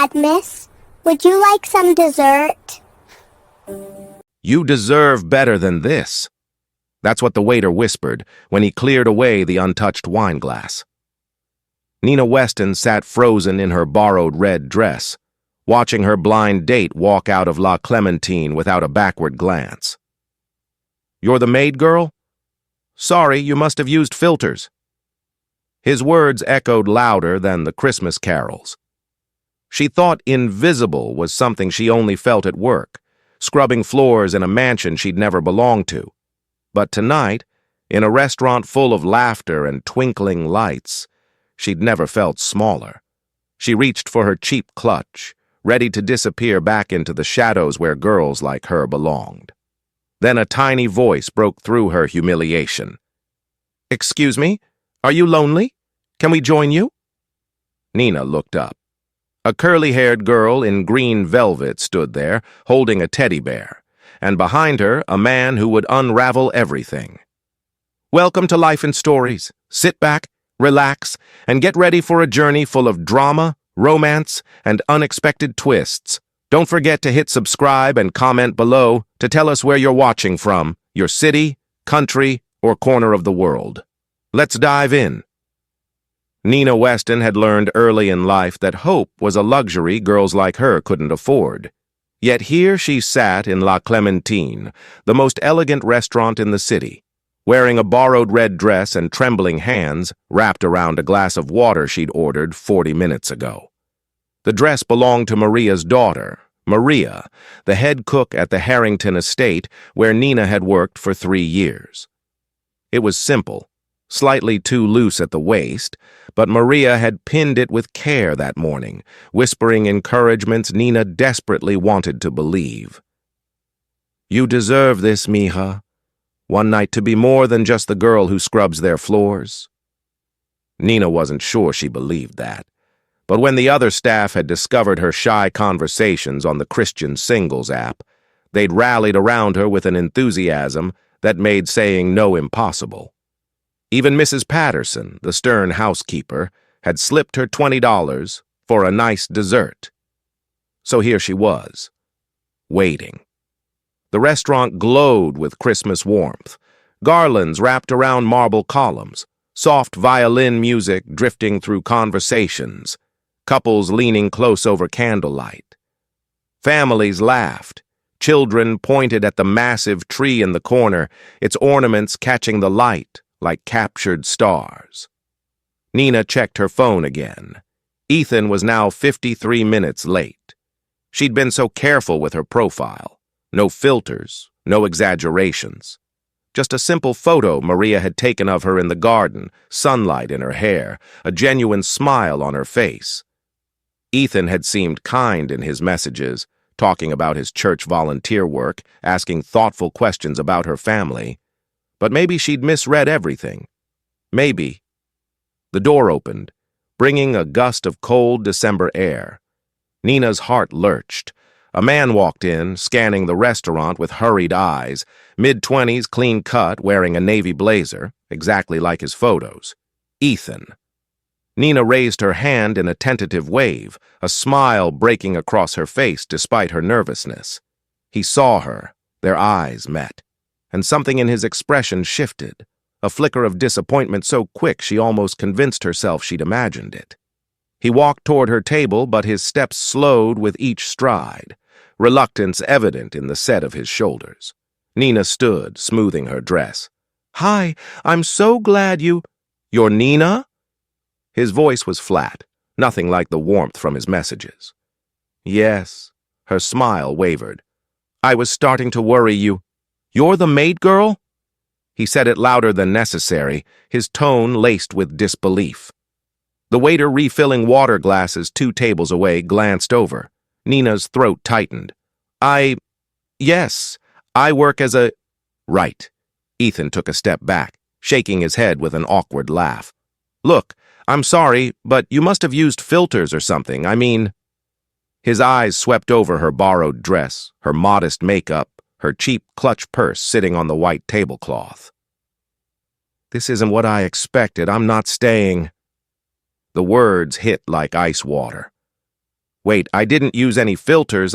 bad, miss. Would you like some dessert? You deserve better than this. That's what the waiter whispered when he cleared away the untouched wine glass. Nina Weston sat frozen in her borrowed red dress, watching her blind date walk out of La Clementine without a backward glance. "You're the maid girl? Sorry, you must have used filters." His words echoed louder than the Christmas carols. She thought invisible was something she only felt at work, scrubbing floors in a mansion she'd never belonged to. But tonight, in a restaurant full of laughter and twinkling lights, she'd never felt smaller. She reached for her cheap clutch, ready to disappear back into the shadows where girls like her belonged. Then a tiny voice broke through her humiliation. "Excuse me, are you lonely? Can we join you?" Nina looked up. A curly-haired girl in green velvet stood there, holding a teddy bear, and behind her, a man who would unravel everything. "Welcome to Life in Stories. Sit back, relax, and get ready for a journey full of drama, romance, and unexpected twists. Don't forget to hit subscribe and comment below to tell us where you're watching from, your city, country, or corner of the world. Let's dive in." Nina Weston had learned early in life that hope was a luxury girls like her couldn't afford. Yet here she sat in La Clementine, the most elegant restaurant in the city, wearing a borrowed red dress and trembling hands wrapped around a glass of water she'd ordered 40 minutes ago. The dress belonged to Maria's daughter, Maria, the head cook at the Harrington estate where Nina had worked for 3 years. It was simple, slightly too loose at the waist, but Maria had pinned it with care that morning, whispering encouragements Nina desperately wanted to believe. "You deserve this, mija. One night to be more than just the girl who scrubs their floors." Nina wasn't sure she believed that. But when the other staff had discovered her shy conversations on the Christian Singles app, they'd rallied around her with an enthusiasm that made saying no impossible. Even Mrs. Patterson, the stern housekeeper, had slipped her $20 for a nice dessert. So here she was, waiting. The restaurant glowed with Christmas warmth, garlands wrapped around marble columns, soft violin music drifting through conversations, couples leaning close over candlelight. Families laughed. Children pointed at the massive tree in the corner, its ornaments catching the light like captured stars. Nina checked her phone again. Ethan was now 53 minutes late. She'd been so careful with her profile. No filters, no exaggerations. Just a simple photo Maria had taken of her in the garden, sunlight in her hair, a genuine smile on her face. Ethan had seemed kind in his messages, talking about his church volunteer work, asking thoughtful questions about her family. But maybe she'd misread everything. Maybe. The door opened, bringing a gust of cold December air. Nina's heart lurched. A man walked in, scanning the restaurant with hurried eyes, mid-20s, clean-cut, wearing a navy blazer, exactly like his photos. Ethan. Nina raised her hand in a tentative wave, a smile breaking across her face despite her nervousness. He saw her, their eyes met, and something in his expression shifted, a flicker of disappointment so quick she almost convinced herself she'd imagined it. He walked toward her table, but his steps slowed with each stride, reluctance evident in the set of his shoulders. Nina stood, smoothing her dress. "Hi, I'm so glad you—" "You're Nina?" His voice was flat, nothing like the warmth from his messages. "Yes." Her smile wavered. "I was starting to worry you. You're the maid girl?" He said it louder than necessary, his tone laced with disbelief. The waiter refilling water glasses 2 tables away glanced over. Nina's throat tightened. Yes, I work as a—" "Right." Ethan took a step back, shaking his head with an awkward laugh. "Look, I'm sorry, but you must have used filters or something. I mean—" His eyes swept over her borrowed dress, her modest makeup, her cheap clutch purse sitting on the white tablecloth. "This isn't what I expected. I'm not staying." The words hit like ice water. Wait, I didn't use any filters,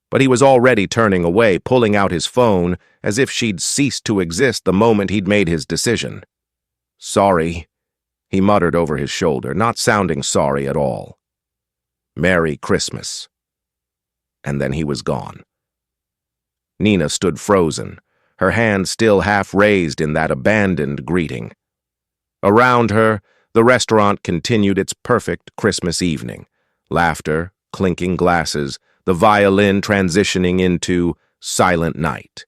But he was already turning away, pulling out his phone, as if she'd ceased to exist the moment he'd made his decision. Sorry, he muttered over his shoulder, not sounding sorry at all. Merry Christmas. And then he was gone. Nina stood frozen, her hand still half raised in that abandoned greeting. Around her, the restaurant continued its perfect Christmas evening. Laughter, clinking glasses, the violin transitioning into Silent Night.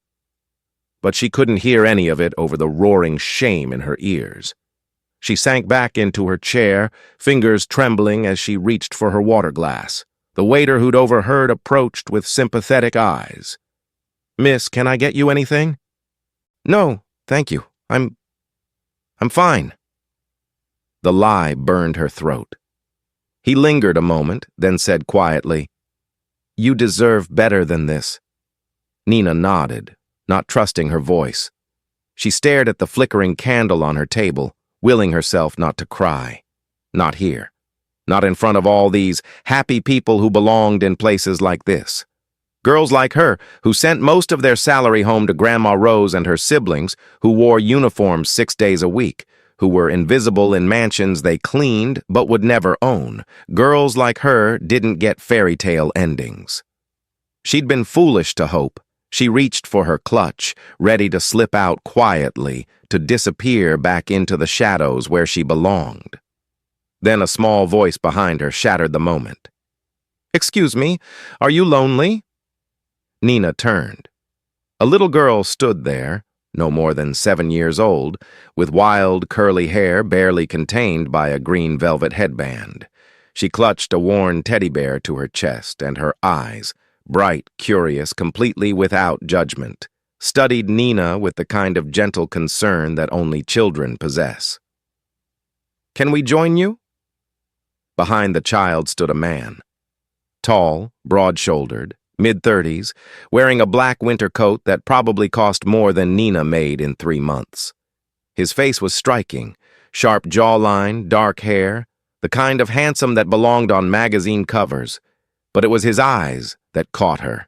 But she couldn't hear any of it over the roaring shame in her ears. She sank back into her chair, fingers trembling as she reached for her water glass. The waiter who'd overheard approached with sympathetic eyes. "Miss, can I get you anything?" "No, thank you. I'm fine." The lie burned her throat. He lingered a moment, then said quietly, "You deserve better than this." Nina nodded, not trusting her voice. She stared at the flickering candle on her table, willing herself not to cry. Not here. Not in front of all these happy people who belonged in places like this. Girls like her, who sent most of their salary home to Grandma Rose and her siblings, who wore uniforms 6 days a week, who were invisible in mansions they cleaned but would never own. Girls like her didn't get fairy tale endings. She'd been foolish to hope. She reached for her clutch, ready to slip out quietly, to disappear back into the shadows where she belonged. Then a small voice behind her shattered the moment. "Excuse me, are you lonely?" Nina turned. A little girl stood there, no more than 7 years old, with wild, curly hair barely contained by a green velvet headband. She clutched a worn teddy bear to her chest, and her eyes, bright, curious, completely without judgment, studied Nina with the kind of gentle concern that only children possess. "Can we join you?" Behind the child stood a man. Tall, broad-shouldered, mid-30s, wearing a black winter coat that probably cost more than Nina made in 3 months. His face was striking, sharp jawline, dark hair, the kind of handsome that belonged on magazine covers, but it was his eyes that caught her,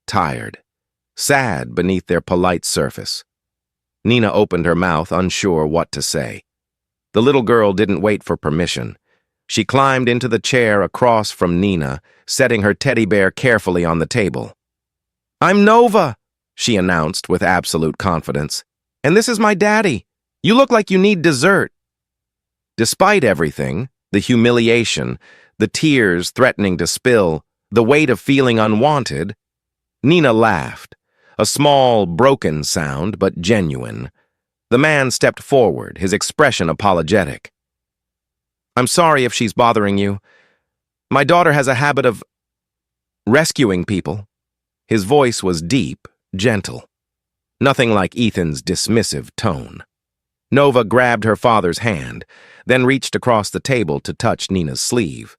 tired, sad beneath their polite surface. Nina opened her mouth, unsure what to say. The little girl didn't wait for permission. She climbed into the chair across from Nina, setting her teddy bear carefully on the table. "I'm Nova," she announced with absolute confidence. "And this is my daddy. You look like you need dessert." Despite everything, the humiliation, the tears threatening to spill, the weight of feeling unwanted, Nina laughed, a small, broken sound, but genuine. The man stepped forward, his expression apologetic. "I'm sorry if she's bothering you. My daughter has a habit of rescuing people." His voice was deep, gentle. Nothing like Ethan's dismissive tone. Nova grabbed her father's hand, then reached across the table to touch Nina's sleeve.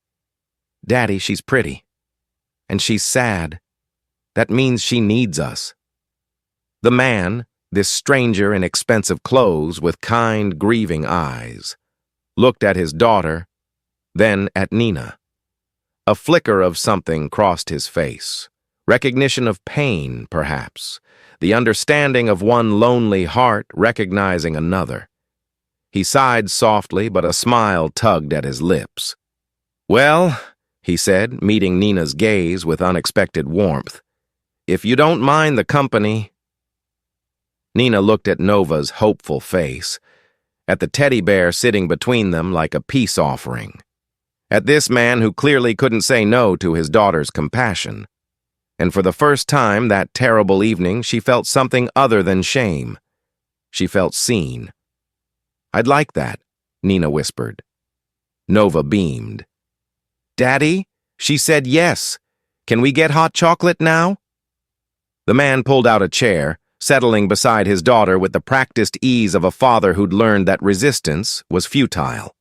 "Daddy, she's pretty. And she's sad. That means she needs us." The man, this stranger in expensive clothes with kind, grieving eyes, looked at his daughter, then at Nina. A flicker of something crossed his face. Recognition of pain, perhaps. The understanding of one lonely heart recognizing another. He sighed softly, but a smile tugged at his lips. "Well," he said, meeting Nina's gaze with unexpected warmth, "if you don't mind the company." Nina looked at Nova's hopeful face, at the teddy bear sitting between them like a peace offering, at this man who clearly couldn't say no to his daughter's compassion. And for the first time that terrible evening, she felt something other than shame. She felt seen. "I'd like that," Nina whispered. Nova beamed. "Daddy?" She said yes. "Can we get hot chocolate now?" The man pulled out a chair, settling beside his daughter with the practiced ease of a father who'd learned that resistance was futile.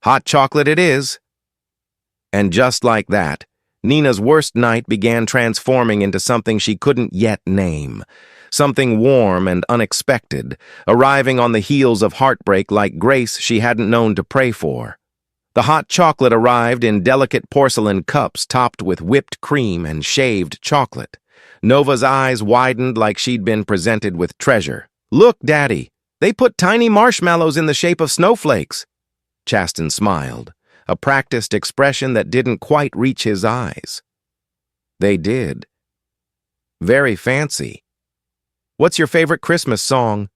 "Hot chocolate it is." And just like that, Nina's worst night began transforming into something she couldn't yet name, something warm and unexpected, arriving on the heels of heartbreak like grace she hadn't known to pray for. The hot chocolate arrived in delicate porcelain cups topped with whipped cream and shaved chocolate. Nova's eyes widened like she'd been presented with treasure. "Look, Daddy, they put tiny marshmallows in the shape of snowflakes." Chasten smiled, a practiced expression that didn't quite reach his eyes. They did. Very fancy. "What's your favorite Christmas song?"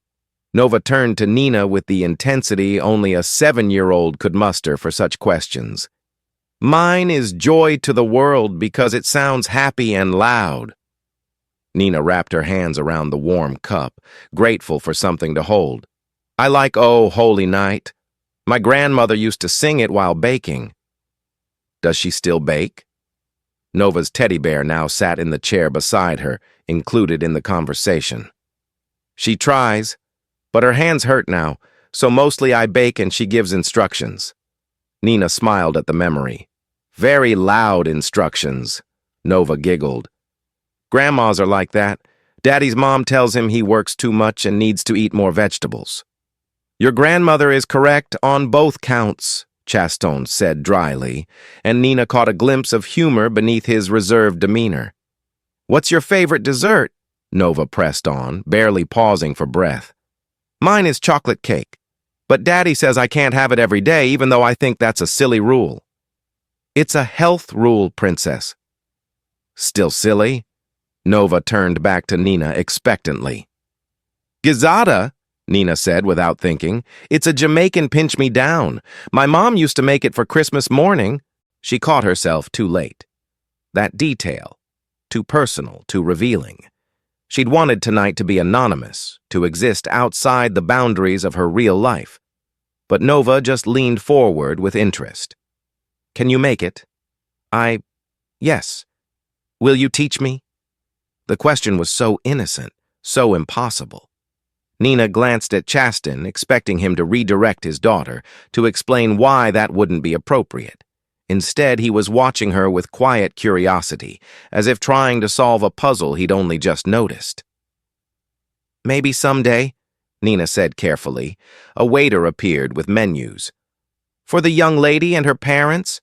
Nova turned to Nina with the intensity only a 7-year-old could muster for such questions. "Mine is Joy to the World because it sounds happy and loud." Nina wrapped her hands around the warm cup, grateful for something to hold. "I like Oh, Holy Night. My grandmother used to sing it while baking." "Does she still bake?" Nova's teddy bear now sat in the chair beside her, included in the conversation. "She tries, but her hands hurt now, so mostly I bake and she gives instructions." Nina smiled at the memory. "Very loud instructions," Nova giggled. "Grandmas are like that. Daddy's mom tells him he works too much and needs to eat more vegetables." "Your grandmother is correct on both counts," Chaston said dryly, and Nina caught a glimpse of humor beneath his reserved demeanor. "What's your favorite dessert?" Nova pressed on, barely pausing for breath. "Mine is chocolate cake, but Daddy says I can't have it every day, even though I think that's a silly rule." "It's a health rule, Princess." "Still silly?" Nova turned back to Nina expectantly. "Gizzada," Nina said without thinking. "It's a Jamaican pinch-me-down. My mom used to make it for Christmas morning." She caught herself too late. That detail, too personal, too revealing. She'd wanted tonight to be anonymous, to exist outside the boundaries of her real life. But Nova just leaned forward with interest. "Can you make it?" Yes. "Will you teach me?" The question was so innocent, so impossible. Nina glanced at Chasten, expecting him to redirect his daughter, to explain why that wouldn't be appropriate. Instead, he was watching her with quiet curiosity, as if trying to solve a puzzle he'd only just noticed. "Maybe someday," Nina said carefully. A waiter appeared with menus. "For the young lady and her parents?"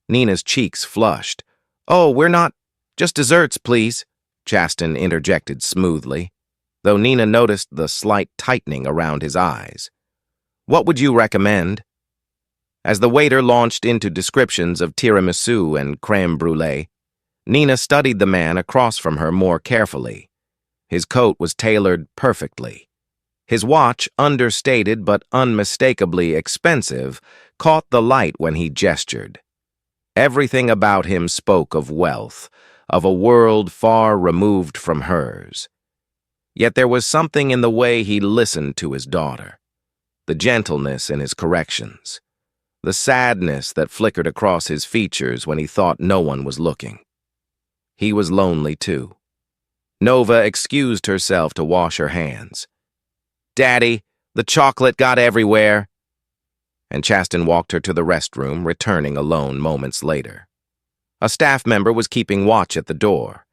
Nina's cheeks flushed. "Oh, we're not... Just desserts, please," Chasten interjected smoothly, though Nina noticed the slight tightening around his eyes. "What would you recommend?" As the waiter launched into descriptions of tiramisu and crème brûlée, Nina studied the man across from her more carefully. His coat was tailored perfectly. His watch, understated but unmistakably expensive, caught the light when he gestured. Everything about him spoke of wealth, of a world far removed from hers. Yet there was something in the way he listened to his daughter, the gentleness in his corrections, the sadness that flickered across his features when he thought no one was looking. He was lonely, too. Nova excused herself to wash her hands. "Daddy, the chocolate got everywhere." And Chasten walked her to the restroom, returning alone moments later. A staff member was keeping watch at the door.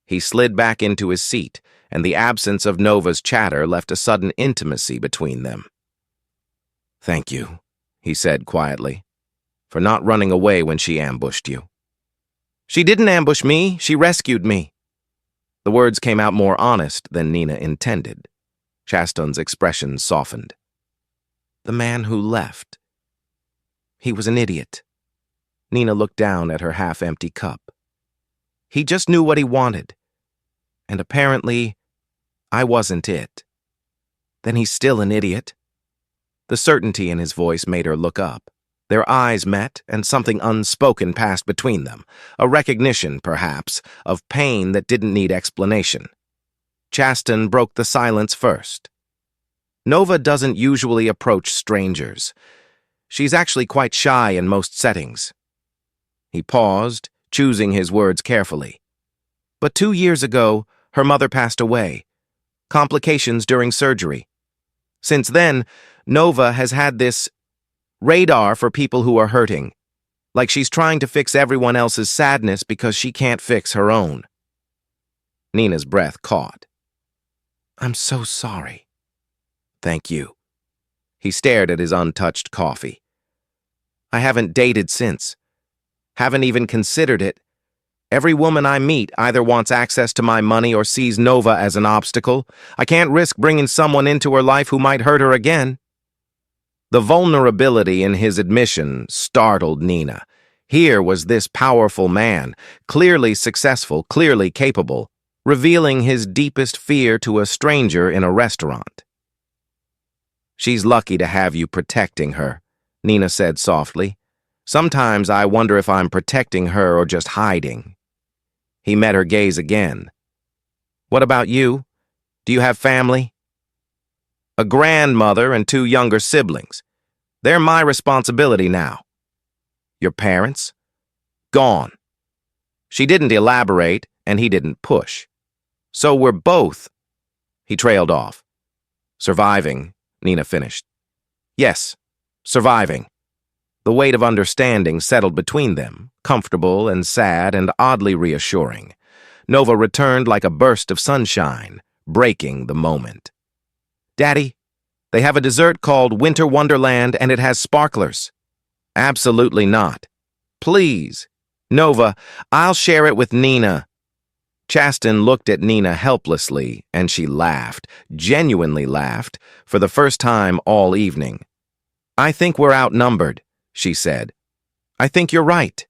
He slid back into his seat, and the absence of Nova's chatter left a sudden intimacy between them. "Thank you," he said quietly, "for not running away when she ambushed you." "She didn't ambush me, she rescued me." The words came out more honest than Nina intended. Chasten's expression softened. "The man who left. He was an idiot." Nina looked down at her half-empty cup. "He just knew what he wanted. And apparently, I wasn't it." "Then he's still an idiot." The certainty in his voice made her look up. Their eyes met, and something unspoken passed between them, a recognition, perhaps, of pain that didn't need explanation. Chasten broke the silence first. "Nova doesn't usually approach strangers. She's actually quite shy in most settings." He paused, choosing his words carefully. "But 2 years ago, her mother passed away. Complications during surgery. Since then, Nova has had this radar for people who are hurting, like she's trying to fix everyone else's sadness because she can't fix her own." Nina's breath caught. "I'm so sorry." "Thank you." He stared at his untouched coffee. I haven't dated since. Haven't even considered it. Every woman I meet either wants access to my money or sees Nova as an obstacle. I can't risk bringing someone into her life who might hurt her again." The vulnerability in his admission startled Nina. Here was this powerful man, clearly successful, clearly capable, revealing his deepest fear to a stranger in a restaurant. "She's lucky to have you protecting her," Nina said softly. "Sometimes I wonder if I'm protecting her or just hiding." He met her gaze again. "What about you? Do you have family?" "A grandmother and 2 younger siblings. They're my responsibility now." "Your parents?" "Gone." She didn't elaborate, and he didn't push. "So we're both—" He trailed off. "Surviving," Nina finished. "Yes, surviving." The weight of understanding settled between them, comfortable and sad and oddly reassuring. Nova returned like a burst of sunshine, breaking the moment. "Daddy, they have a dessert called Winter Wonderland and it has sparklers." "Absolutely not." "Please." "Nova, I'll share it with Nina." Chasten looked at Nina helplessly, and she laughed, genuinely laughed, for the first time all evening. "I think we're outnumbered," she said. "I think you're right."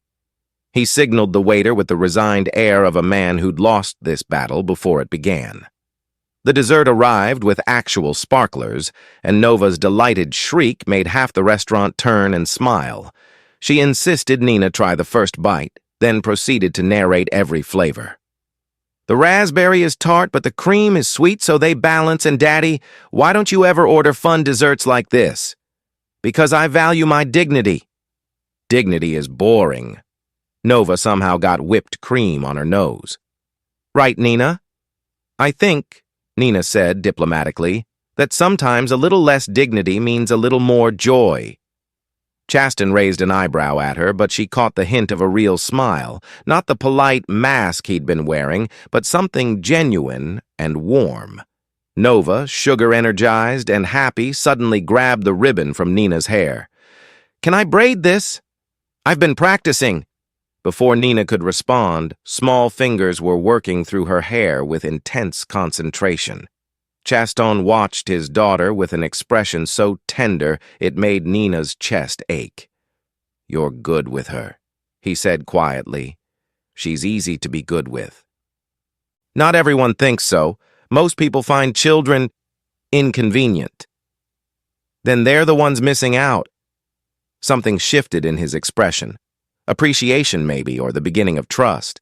He signaled the waiter with the resigned air of a man who'd lost this battle before it began. The dessert arrived with actual sparklers, and Nova's delighted shriek made half the restaurant turn and smile. She insisted Nina try the first bite, then proceeded to narrate every flavor. "The raspberry is tart, but the cream is sweet, so they balance, and Daddy, why don't you ever order fun desserts like this?" "Because I value my dignity." "Dignity is boring." Nova somehow got whipped cream on her nose. "Right, Nina?" "I think," Nina said diplomatically, "that sometimes a little less dignity means a little more joy." Chasten raised an eyebrow at her, but she caught the hint of a real smile, not the polite mask he'd been wearing, but something genuine and warm. Nova, sugar-energized and happy, suddenly grabbed the ribbon from Nina's hair. "Can I braid this?" "I've been practicing." Before Nina could respond, small fingers were working through her hair with intense concentration. Chasten watched his daughter with an expression so tender it made Nina's chest ache. "You're good with her," he said quietly. "She's easy to be good with." "Not everyone thinks so. Most people find children inconvenient." "Then they're the ones missing out." Something shifted in his expression. Appreciation, maybe, or the beginning of trust.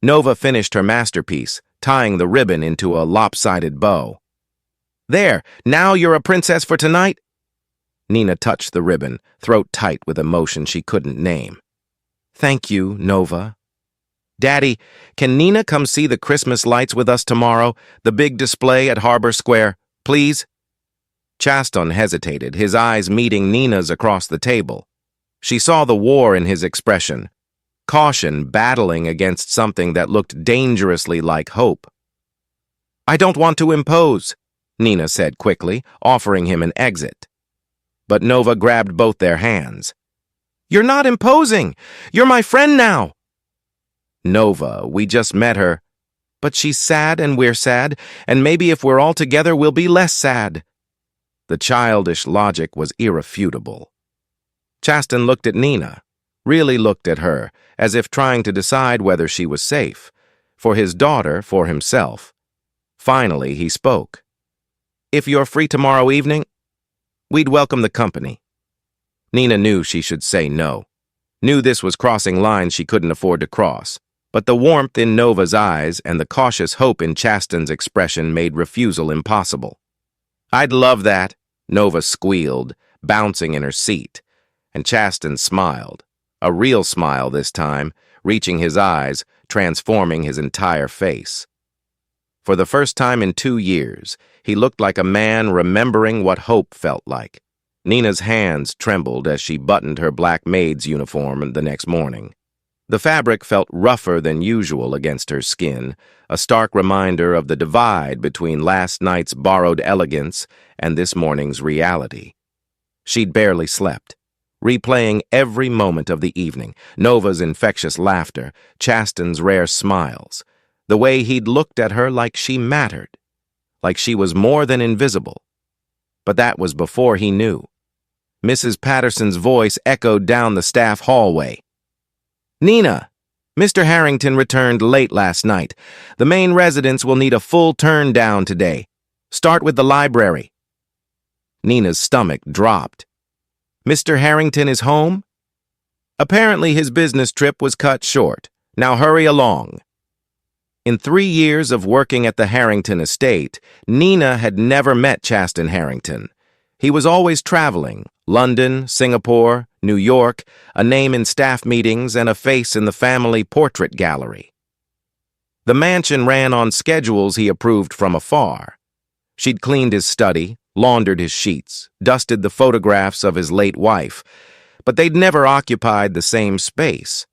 Nova finished her masterpiece, tying the ribbon into a lopsided bow. "There, now you're a princess for tonight." Nina touched the ribbon, throat tight with emotion she couldn't name. "Thank you, Nova." "Daddy, can Nina come see the Christmas lights with us tomorrow, the big display at Harbor Square, please?" Chasten hesitated, his eyes meeting Nina's across the table. She saw the war in his expression, caution battling against something that looked dangerously like hope. "I don't want to impose," Nina said quickly, offering him an exit. But Nova grabbed both their hands. "You're not imposing! You're my friend now!" "Nova, we just met her." "But she's sad and we're sad, and maybe if we're all together we'll be less sad." The childish logic was irrefutable. Chasten looked at Nina, really looked at her, as if trying to decide whether she was safe, for his daughter, for himself. Finally, he spoke. "If you're free tomorrow evening, we'd welcome the company." Nina knew she should say no, knew this was crossing lines she couldn't afford to cross, but the warmth in Nova's eyes and the cautious hope in Chasten's expression made refusal impossible. "I'd love that," Nova squealed, bouncing in her seat, and Chasten smiled, a real smile this time, reaching his eyes, transforming his entire face. For the first time in 2 years, he looked like a man remembering what hope felt like. Nina's hands trembled as she buttoned her black maid's uniform the next morning. The fabric felt rougher than usual against her skin, a stark reminder of the divide between last night's borrowed elegance and this morning's reality. She'd barely slept, replaying every moment of the evening, Nova's infectious laughter, Chasten's rare smiles, the way he'd looked at her like she mattered, like she was more than invisible. But that was before he knew. Mrs. Patterson's voice echoed down the staff hallway. "Nina, Mr. Harrington returned late last night. The main residence will need a full turn down today. Start with the library." Nina's stomach dropped. "Mr. Harrington is home?" Apparently his business trip was cut short. Now hurry along. In 3 years of working at the Harrington estate, Nina had never met Chasten Harrington. He was always traveling, London, Singapore, New York, a name in staff meetings and a face in the family portrait gallery. The mansion ran on schedules he approved from afar. She'd cleaned his study, laundered his sheets, dusted the photographs of his late wife, but they'd never occupied the same space.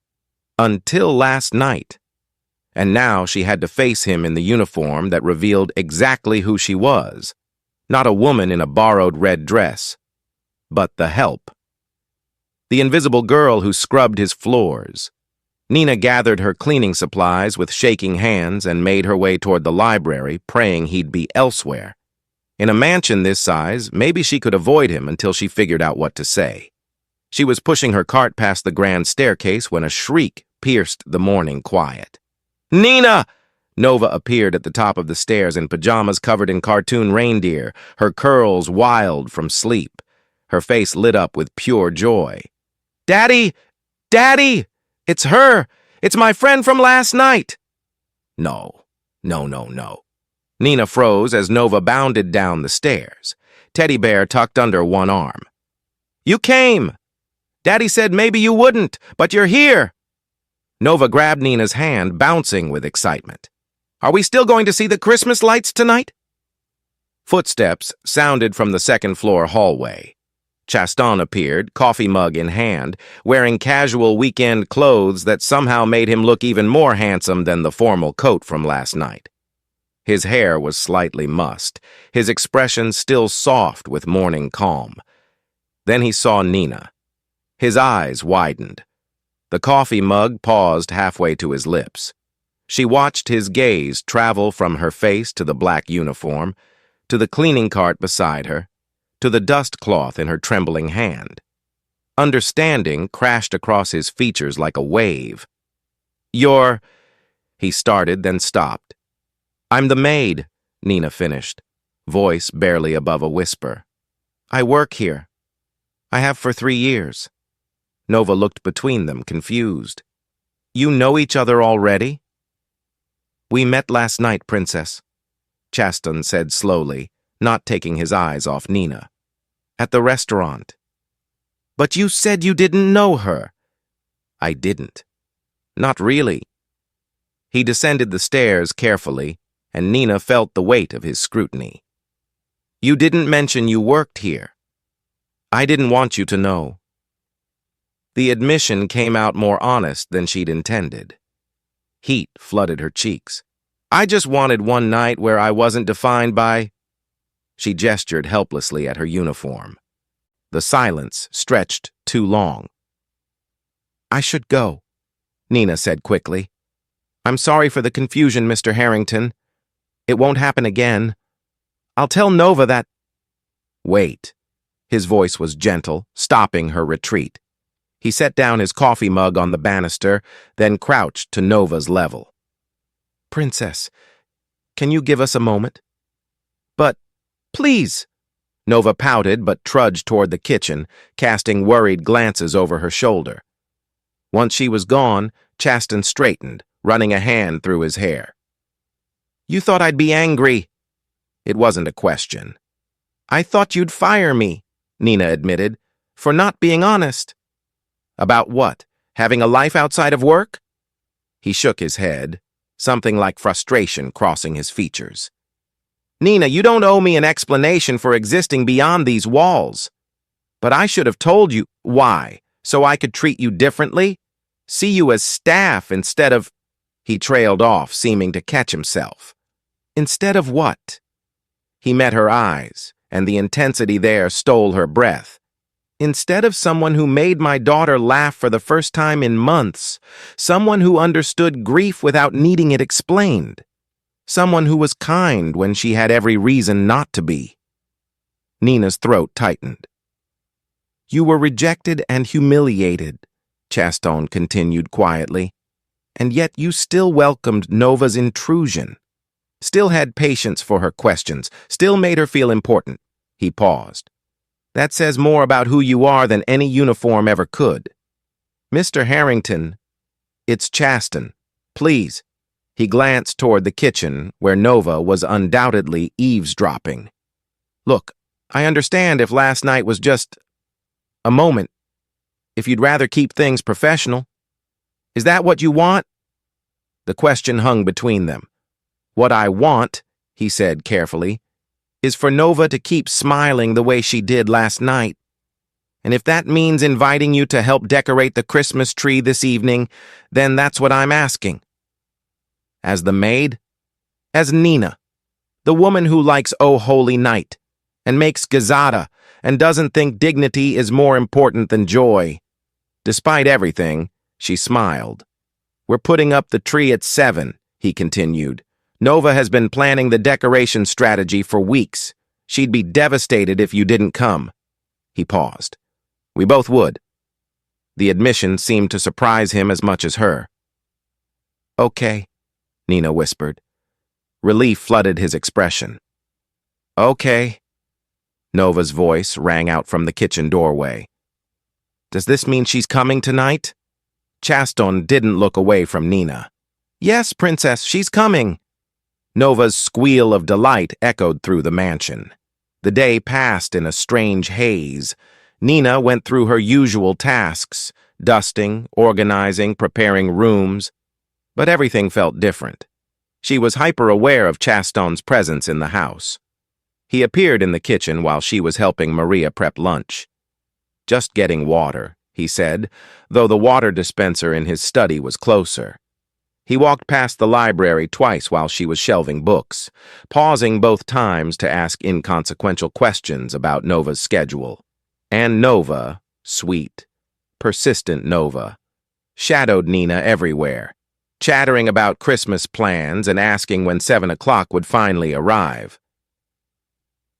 Until last night. And now she had to face him in the uniform that revealed exactly who she was. Not a woman in a borrowed red dress, but the help. The invisible girl who scrubbed his floors. Nina gathered her cleaning supplies with shaking hands and made her way toward the library, praying he'd be elsewhere. In a mansion this size, maybe she could avoid him until she figured out what to say. She was pushing her cart past the grand staircase when a shriek pierced the morning quiet. "Nina!" Nova appeared at the top of the stairs in pajamas covered in cartoon reindeer, her curls wild from sleep. Her face lit up with pure joy. "Daddy! Daddy! It's her! It's my friend from last night!" No. Nina froze as Nova bounded down the stairs, teddy bear tucked under one arm. "You came! Daddy said maybe you wouldn't, but you're here!" Nova grabbed Nina's hand, bouncing with excitement. "Are we still going to see the Christmas lights tonight?" Footsteps sounded from the second-floor hallway. Chasten appeared, coffee mug in hand, wearing casual weekend clothes that somehow made him look even more handsome than the formal coat from last night. His hair was slightly mussed, his expression still soft with morning calm. Then he saw Nina. His eyes widened. The coffee mug paused halfway to his lips. She watched his gaze travel from her face to the black uniform, to the cleaning cart beside her, to the dust cloth in her trembling hand. Understanding crashed across his features like a wave. "You're—" he started, then stopped. "I'm the maid," Nina finished, voice barely above a whisper. "I work here. I have for 3 years. Nova looked between them, confused. "You know each other already?" "We met last night, Princess," Chasten said slowly, not taking his eyes off Nina. "At the restaurant." "But you said you didn't know her." "I didn't. Not really." He descended the stairs carefully, and Nina felt the weight of his scrutiny. "You didn't mention you worked here." "I didn't want you to know." The admission came out more honest than she'd intended. Heat flooded her cheeks. "I just wanted one night where I wasn't defined by—" She gestured helplessly at her uniform. The silence stretched too long. "I should go," Nina said quickly. "I'm sorry for the confusion, Mr. Harrington. It won't happen again. I'll tell Nova that—" "Wait." His voice was gentle, stopping her retreat. He set down his coffee mug on the banister, then crouched to Nova's level. "Princess, can you give us a moment?" "But, please!" Nova pouted but trudged toward the kitchen, casting worried glances over her shoulder. Once she was gone, Chasten straightened, running a hand through his hair. "You thought I'd be angry." It wasn't a question. "I thought you'd fire me," Nina admitted, "for not being honest." "About what? Having a life outside of work?" He shook his head, something like frustration crossing his features. "Nina, you don't owe me an explanation for existing beyond these walls. But I should have told you why, so I could treat you differently? See you as staff instead of—" He trailed off, seeming to catch himself. "Instead of what?" He met her eyes, and the intensity there stole her breath. Instead of someone who made my daughter laugh for the first time in months, someone who understood grief without needing it explained, someone who was kind when she had every reason not to be. Nina's throat tightened. You were rejected and humiliated, Chaston continued quietly, and yet you still welcomed Nova's intrusion, still had patience for her questions, still made her feel important. He paused. That says more about who you are than any uniform ever could. Mr. Harrington, it's Chaston. Please. He glanced toward the kitchen, where Nova was undoubtedly eavesdropping. Look, I understand if last night was just a moment. If you'd rather keep things professional. Is that what you want? The question hung between them. What I want, he said carefully, is for Nova to keep smiling the way she did last night. And if that means inviting you to help decorate the Christmas tree this evening, then that's what I'm asking. As the maid? As Nina, the woman who likes Oh Holy Night, and makes gazada, and doesn't think dignity is more important than joy. Despite everything, she smiled. We're putting up the tree at 7, he continued. Nova has been planning the decoration strategy for weeks. She'd be devastated if you didn't come. He paused. We both would. The admission seemed to surprise him as much as her. Okay, Nina whispered. Relief flooded his expression. Okay. Nova's voice rang out from the kitchen doorway. Does this mean she's coming tonight? Chaston didn't look away from Nina. Yes, Princess, she's coming. Nova's squeal of delight echoed through the mansion. The day passed in a strange haze. Nina went through her usual tasks, dusting, organizing, preparing rooms, but everything felt different. She was hyper-aware of Chaston's presence in the house. He appeared in the kitchen while she was helping Maria prep lunch. Just getting water, he said, though the water dispenser in his study was closer. He walked past the library twice while she was shelving books, pausing both times to ask inconsequential questions about Nova's schedule. And Nova, sweet, persistent Nova, shadowed Nina everywhere, chattering about Christmas plans and asking when 7 o'clock would finally arrive.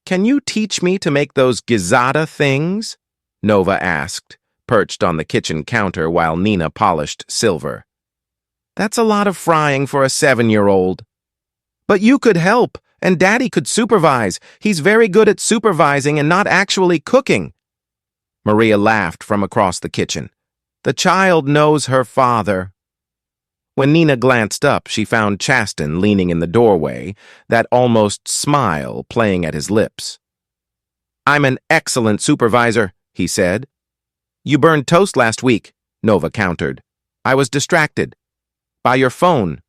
Can you teach me to make those gazada things? Nova asked, perched on the kitchen counter while Nina polished silver. That's a lot of frying for a 7-year-old. But you could help, and Daddy could supervise. He's very good at supervising and not actually cooking. Maria laughed from across the kitchen. The child knows her father. When Nina glanced up, she found Chaston leaning in the doorway, that almost smile playing at his lips. I'm an excellent supervisor, he said. You burned toast last week, Nova countered. I was distracted. By your phone,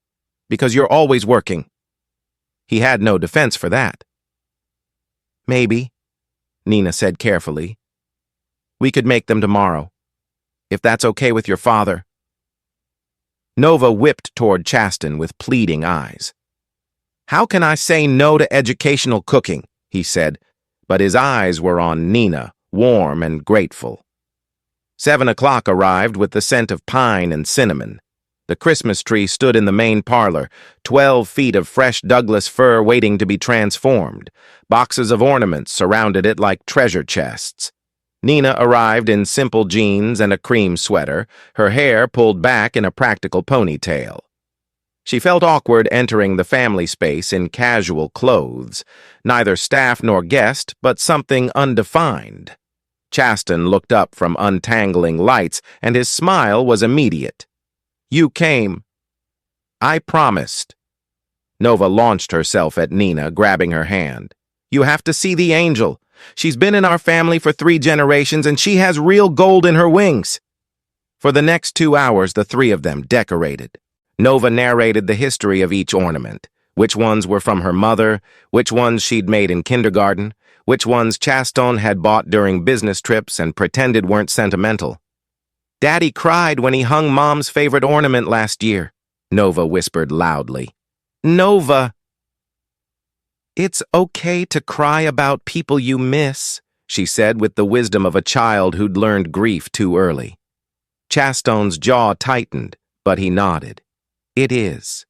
because you're always working. He had no defense for that. Maybe, Nina said carefully. We could make them tomorrow, if that's okay with your father. Nova whipped toward Chaston with pleading eyes. How can I say no to educational cooking, he said, but his eyes were on Nina, warm and grateful. 7 o'clock arrived with the scent of pine and cinnamon. The Christmas tree stood in the main parlor, 12 feet of fresh Douglas fir waiting to be transformed. Boxes of ornaments surrounded it like treasure chests. Nina arrived in simple jeans and a cream sweater, her hair pulled back in a practical ponytail. She felt awkward entering the family space in casual clothes, neither staff nor guest, but something undefined. Chaston looked up from untangling lights, and his smile was immediate. You came. I promised. Nova launched herself at Nina, grabbing her hand. You have to see the angel. She's been in our family for 3 generations, and she has real gold in her wings. For the next 2 hours, the 3 of them decorated. Nova narrated the history of each ornament, which ones were from her mother, which ones she'd made in kindergarten, which ones Chaston had bought during business trips and pretended weren't sentimental. Daddy cried when he hung Mom's favorite ornament last year, Nova whispered loudly. Nova! It's okay to cry about people you miss, she said with the wisdom of a child who'd learned grief too early. Chastone's jaw tightened, but he nodded. It is.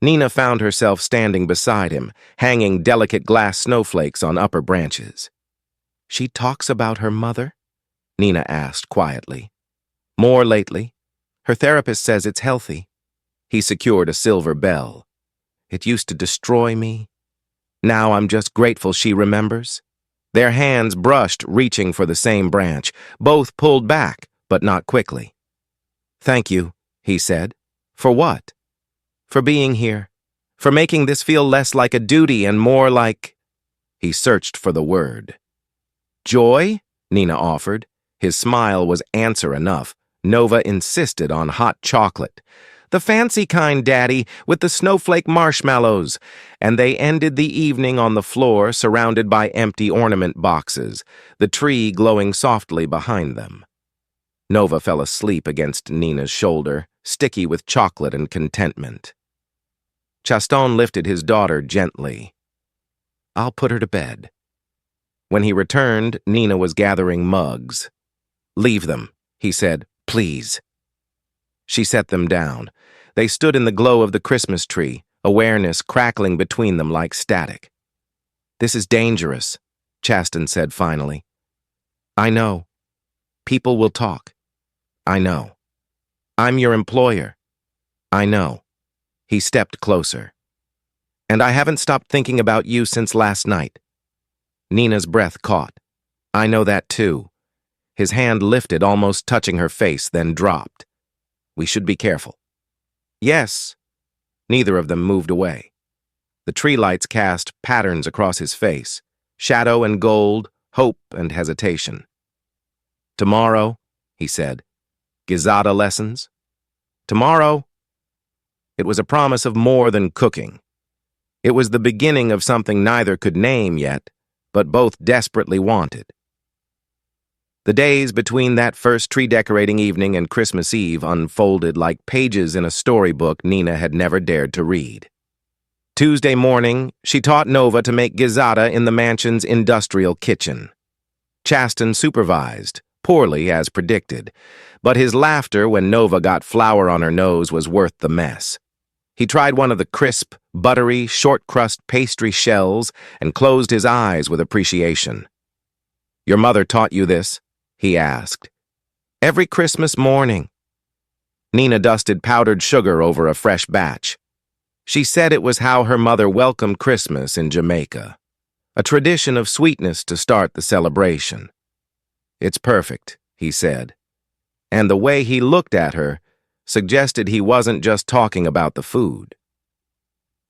Nina found herself standing beside him, hanging delicate glass snowflakes on upper branches. She talks about her mother? Nina asked quietly. More lately. Her therapist says it's healthy. He secured a silver bell. It used to destroy me. Now I'm just grateful she remembers. Their hands brushed, reaching for the same branch. Both pulled back, but not quickly. Thank you, he said. For what? For being here. For making this feel less like a duty and more like... He searched for the word. Joy? Nina offered. His smile was answer enough. Nova insisted on hot chocolate. The fancy kind, Daddy, with the snowflake marshmallows. And they ended the evening on the floor, surrounded by empty ornament boxes, the tree glowing softly behind them. Nova fell asleep against Nina's shoulder, sticky with chocolate and contentment. Chastone lifted his daughter gently. I'll put her to bed. When he returned, Nina was gathering mugs. Leave them, he said, please. She set them down. They stood in the glow of the Christmas tree, awareness crackling between them like static. This is dangerous, Chaston said finally. I know. People will talk. I know. I'm your employer. I know. He stepped closer. And I haven't stopped thinking about you since last night. Nina's breath caught. I know that too. His hand lifted, almost touching her face, then dropped. We should be careful. Yes. Neither of them moved away. The tree lights cast patterns across his face, shadow and gold, hope and hesitation. Tomorrow, he said. Gizada lessons? Tomorrow. It was a promise of more than cooking. It was the beginning of something neither could name yet, but both desperately wanted. The days between that first tree-decorating evening and Christmas Eve unfolded like pages in a storybook Nina had never dared to read. Tuesday morning, she taught Nova to make gizada in the mansion's industrial kitchen. Chaston supervised, poorly as predicted, but his laughter when Nova got flour on her nose was worth the mess. He tried one of the crisp, buttery, short-crust pastry shells and closed his eyes with appreciation. Your mother taught you this? He asked. Every Christmas morning. Nina dusted powdered sugar over a fresh batch. She said it was how her mother welcomed Christmas in Jamaica, a tradition of sweetness to start the celebration. It's perfect, he said, and the way he looked at her suggested he wasn't just talking about the food.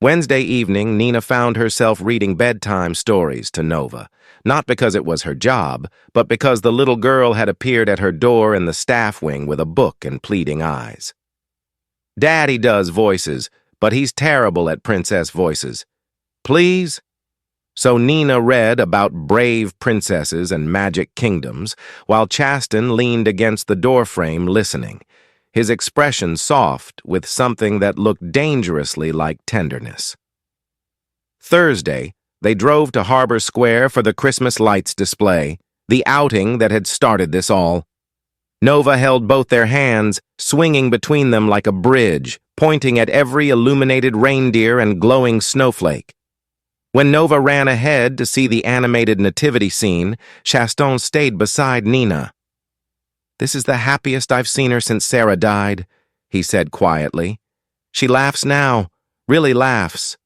Wednesday evening, Nina found herself reading bedtime stories to Nova, not because it was her job, but because the little girl had appeared at her door in the staff wing with a book and pleading eyes. Daddy does voices, but he's terrible at princess voices. Please? So Nina read about brave princesses and magic kingdoms, while Chaston leaned against the doorframe listening, his expression soft with something that looked dangerously like tenderness. Thursday, they drove to Harbor Square for the Christmas lights display, the outing that had started this all. Nova held both their hands, swinging between them like a bridge, pointing at every illuminated reindeer and glowing snowflake. When Nova ran ahead to see the animated nativity scene, Chaston stayed beside Nina. This is the happiest I've seen her since Sarah died, he said quietly. She laughs now, really laughs.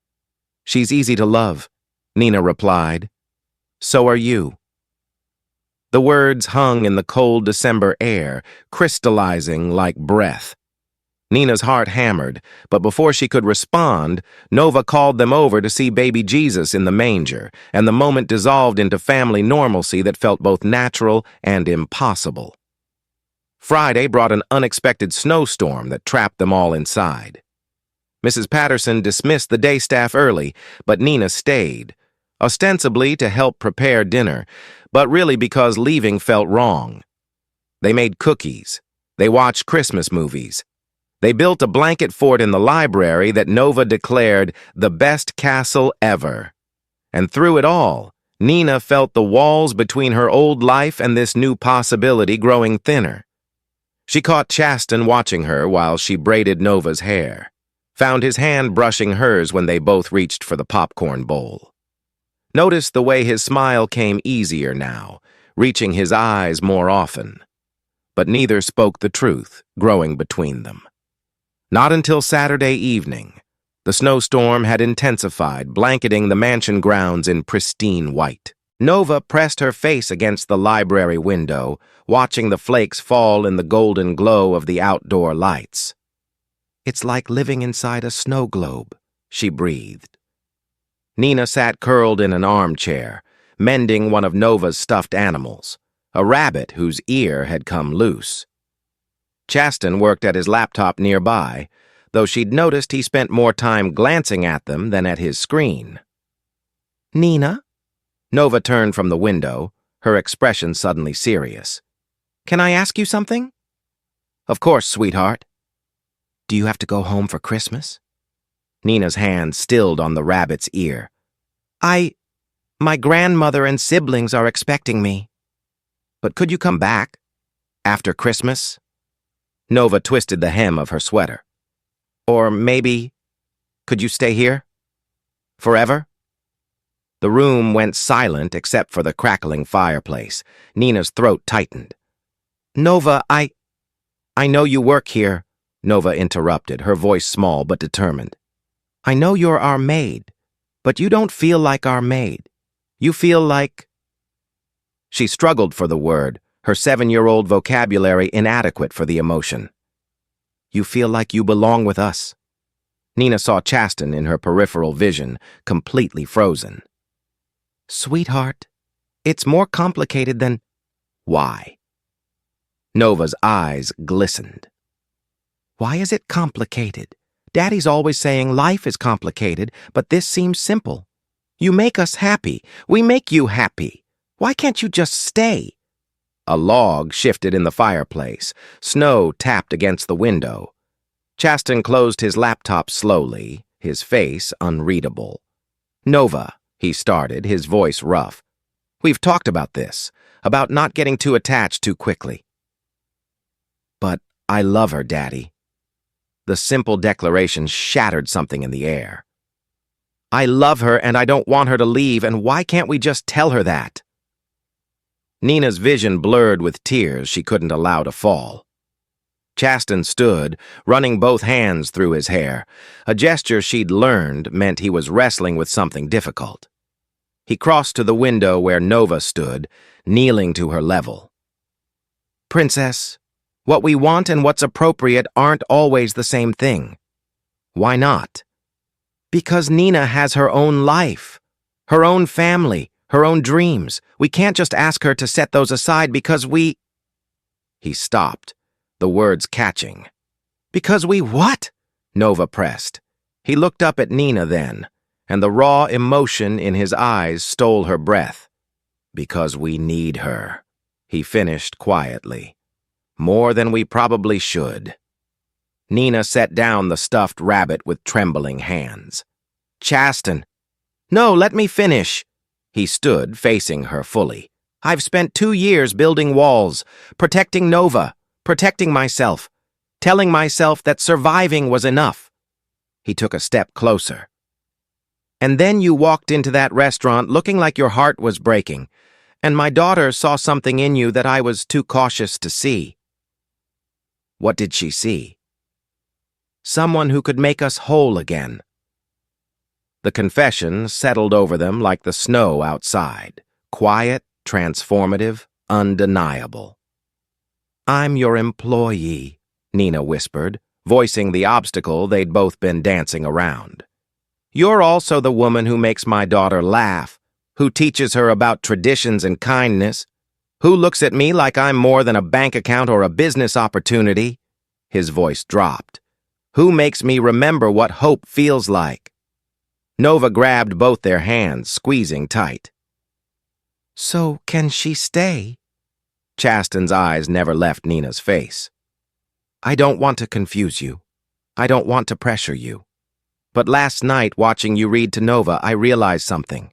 She's easy to love, Nina replied. So are you. The words hung in the cold December air, crystallizing like breath. Nina's heart hammered, but before she could respond, Nova called them over to see baby Jesus in the manger, and the moment dissolved into family normalcy that felt both natural and impossible. Friday brought an unexpected snowstorm that trapped them all inside. Mrs. Patterson dismissed the day staff early, but Nina stayed, ostensibly to help prepare dinner, but really because leaving felt wrong. They made cookies. They watched Christmas movies. They built a blanket fort in the library that Nova declared the best castle ever. And through it all, Nina felt the walls between her old life and this new possibility growing thinner. She caught Chasten watching her while she braided Nova's hair, found his hand brushing hers when they both reached for the popcorn bowl. Noticed the way his smile came easier now, reaching his eyes more often. But neither spoke the truth, growing between them. Not until Saturday evening. The snowstorm had intensified, blanketing the mansion grounds in pristine white. Nova pressed her face against the library window, watching the flakes fall in the golden glow of the outdoor lights. "It's like living inside a snow globe," she breathed. Nina sat curled in an armchair, mending one of Nova's stuffed animals, a rabbit whose ear had come loose. Chasten worked at his laptop nearby, though she'd noticed he spent more time glancing at them than at his screen. "Nina?" Nova turned from the window, her expression suddenly serious. "Can I ask you something?" "Of course, sweetheart." "Do you have to go home for Christmas?" Nina's hand stilled on the rabbit's ear. My grandmother and siblings are expecting me." "But could you come back? After Christmas?" Nova twisted the hem of her sweater. "Or maybe, could you stay here? Forever?" The room went silent except for the crackling fireplace. Nina's throat tightened. "Nova, I know you work here," Nova interrupted, her voice small but determined. "I know you're our maid, but you don't feel like our maid. You feel like—" She struggled for the word, her 7-year-old vocabulary inadequate for the emotion. "You feel like you belong with us." Nina saw Chasten in her peripheral vision, completely frozen. "Sweetheart, it's more complicated than—" "Why?" Nova's eyes glistened. "Why is it complicated? Daddy's always saying life is complicated, but this seems simple. You make us happy. We make you happy. Why can't you just stay?" A log shifted in the fireplace. Snow tapped against the window. Chasten closed his laptop slowly, his face unreadable. "Nova," he started, his voice rough. "We've talked about this, about not getting too attached too quickly." "But I love her, Daddy." The simple declaration shattered something in the air. "I love her and I don't want her to leave, and why can't we just tell her that?" Nina's vision blurred with tears she couldn't allow to fall. Chasten stood, running both hands through his hair. A gesture she'd learned meant he was wrestling with something difficult. He crossed to the window where Nova stood, kneeling to her level. "Princess, what we want and what's appropriate aren't always the same thing." "Why not?" "Because Nina has her own life, her own family, her own dreams. We can't just ask her to set those aside because we—" He stopped, the words catching. "Because we what?" Nova pressed. He looked up at Nina then, and the raw emotion in his eyes stole her breath. "Because we need her," he finished quietly. "More than we probably should." Nina set down the stuffed rabbit with trembling hands. "Chasten." "No, let me finish." He stood, facing her fully. "I've spent 2 years building walls, protecting Nova, protecting myself, telling myself that surviving was enough." He took a step closer. "And then you walked into that restaurant looking like your heart was breaking, and my daughter saw something in you that I was too cautious to see." What did she see? Someone who could make us whole again. The confession settled over them like the snow outside, quiet, transformative, undeniable. "I'm your employee," Nina whispered, voicing the obstacle they'd both been dancing around. "You're also the woman who makes my daughter laugh, who teaches her about traditions and kindness, who looks at me like I'm more than a bank account or a business opportunity." His voice dropped. "Who makes me remember what hope feels like." Nova grabbed both their hands, squeezing tight. "So can she stay?" Chasten's eyes never left Nina's face. "I don't want to confuse you. I don't want to pressure you. But last night, watching you read to Nova, I realized something.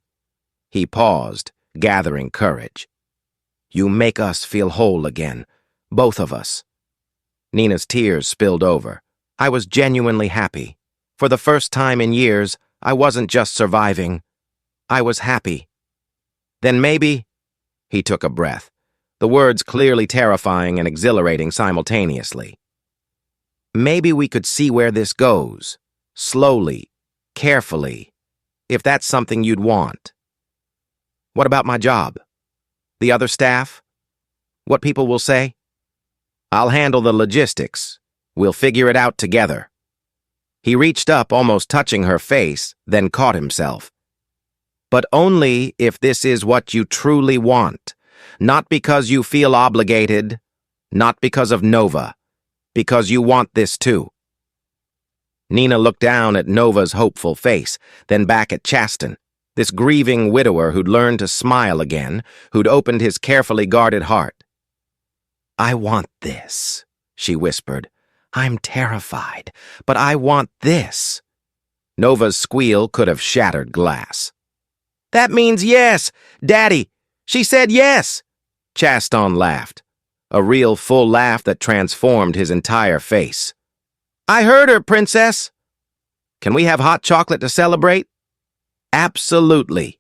He paused, gathering courage. You make us feel whole again, both of us. Nina's tears spilled over. I was genuinely happy. For the first time in years, I wasn't just surviving. I was happy. Then maybe... He took a breath, the words clearly terrifying and exhilarating simultaneously. Maybe we could see where this goes. Slowly, carefully, if that's something you'd want. What about my job? The other staff? What people will say? I'll handle the logistics. We'll figure it out together. He reached up, almost touching her face, then caught himself. But only if this is what you truly want. Not because you feel obligated, not because of Nova, because you want this too. Nina looked down at Nova's hopeful face, then back at Chasten, this grieving widower who'd learned to smile again, who'd opened his carefully guarded heart. I want this, she whispered. I'm terrified, but I want this. Nova's squeal could have shattered glass. That means yes, Daddy. She said yes. Chasten laughed, a real full laugh that transformed his entire face. I heard her, Princess. Can we have hot chocolate to celebrate? Absolutely.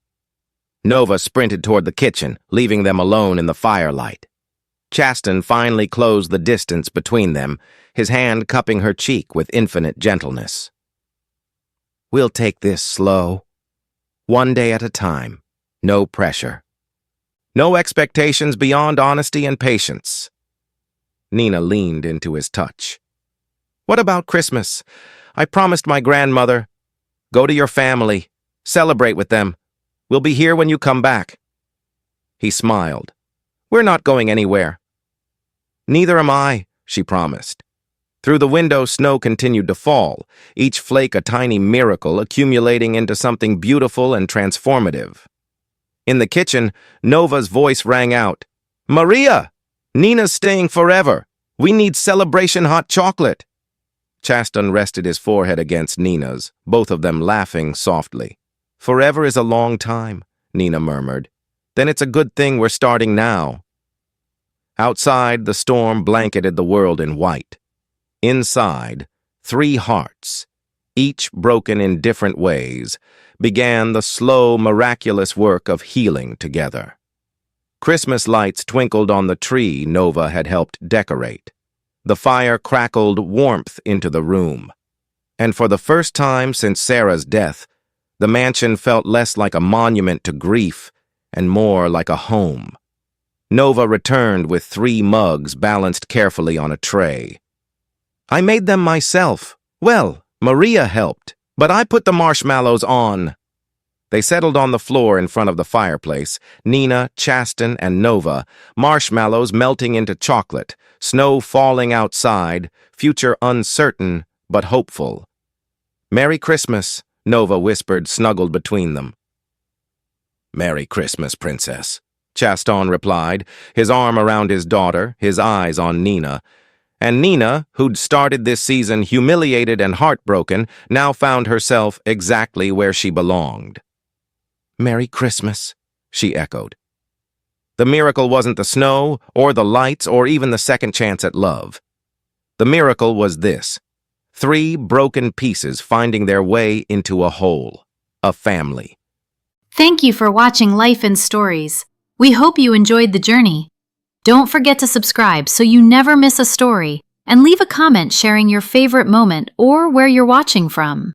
Nova sprinted toward the kitchen, leaving them alone in the firelight. Chasten finally closed the distance between them, his hand cupping her cheek with infinite gentleness. We'll take this slow. One day at a time. No pressure. No expectations beyond honesty and patience. Nina leaned into his touch. What about Christmas? I promised my grandmother. Go to your family. Celebrate with them. We'll be here when you come back. He smiled. We're not going anywhere. Neither am I, she promised. Through the window, snow continued to fall, each flake a tiny miracle accumulating into something beautiful and transformative. In the kitchen, Nova's voice rang out. Maria! Nina's staying forever. We need celebration hot chocolate. Chasten rested his forehead against Nina's, both of them laughing softly. Forever is a long time, Nina murmured. Then it's a good thing we're starting now. Outside, the storm blanketed the world in white. Inside, 3 hearts, each broken in different ways, began the slow, miraculous work of healing together. Christmas lights twinkled on the tree Nova had helped decorate. The fire crackled warmth into the room. And for the first time since Sarah's death, the mansion felt less like a monument to grief and more like a home. Nova returned with 3 mugs balanced carefully on a tray. I made them myself. Well, Maria helped, but I put the marshmallows on. They settled on the floor in front of the fireplace, Nina, Chasten, and Nova, marshmallows melting into chocolate, snow falling outside, future uncertain but hopeful. Merry Christmas, Nova whispered, snuggled between them. Merry Christmas, Princess, Chasten replied, his arm around his daughter, his eyes on Nina. And Nina, who'd started this season humiliated and heartbroken, now found herself exactly where she belonged. Merry Christmas, she echoed. The miracle wasn't the snow, or the lights, or even the second chance at love. The miracle was this: 3 broken pieces finding their way into a whole, a family. Thank you for watching Life in Stories. We hope you enjoyed the journey. Don't forget to subscribe so you never miss a story, and leave a comment sharing your favorite moment or where you're watching from.